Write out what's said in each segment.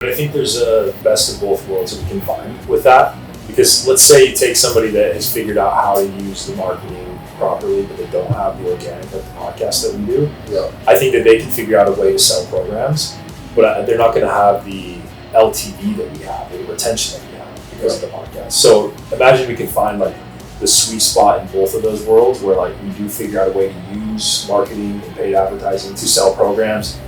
But I think there's a best of both worlds that we can find with that. Because let's say you take somebody that has figured out how to use the marketing properly, but they don't have the organic like the podcast that we do. Yeah. I think that they can figure out a way to sell programs, but they're not going to have the LTV that we have, the retention that we have because of the podcast. So imagine we can find like the sweet spot in both of those worlds where like we do figure out a way to use marketing and paid advertising to sell programs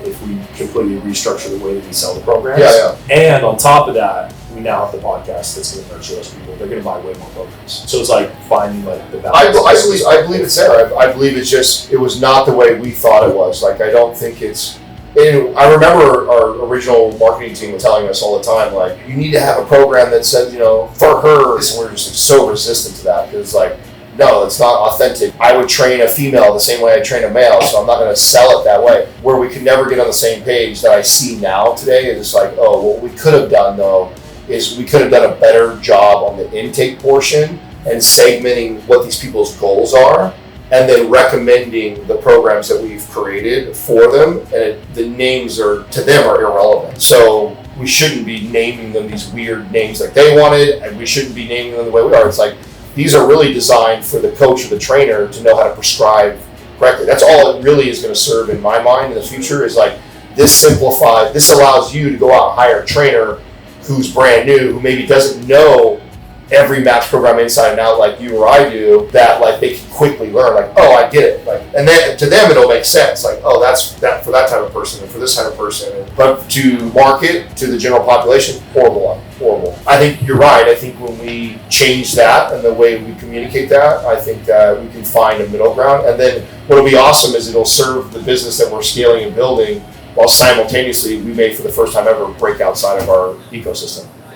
if we completely restructure the way that we sell the programs. And on top of that, we now have the podcast that's going to nurture those people. They're going to buy way more programs. So it's like finding like the balance. I believe it's there. I believe it's just, it was not the way we thought it was. Like, I don't think it's, and I remember our original marketing team telling us all the time, like, you need to have a program that says, you know, for her, and we're just so resistant to that. Because like, no, it's not authentic. I would train a female the same way I train a male, so I'm not going to sell it that way. Where we could never get on the same page that I see now today is just like, oh, what we could have done though is we could have done a better job on the intake portion and segmenting what these people's goals are and then recommending the programs that we've created for them, and the names are to them are irrelevant. So we shouldn't be naming them these weird names like they wanted, and we shouldn't be naming them the way we are. It's like, these are really designed for the coach or the trainer to know how to prescribe correctly. That's all it really is going to serve in my mind in the future is like, this allows you to go out and hire a trainer who's brand new, who maybe doesn't know every MAPS program inside and out like you or I do, that like they can quickly learn, like, oh, I get it. Like, and then to them it'll make sense. Like, oh, that's that for that type of person and for this type of person. But to market to the general population, horrible. I think you're right. I think when we change that and the way we communicate that, I think that we can find a middle ground. And then what'll be awesome is it'll serve the business that we're scaling and building while simultaneously we may for the first time ever break outside of our ecosystem.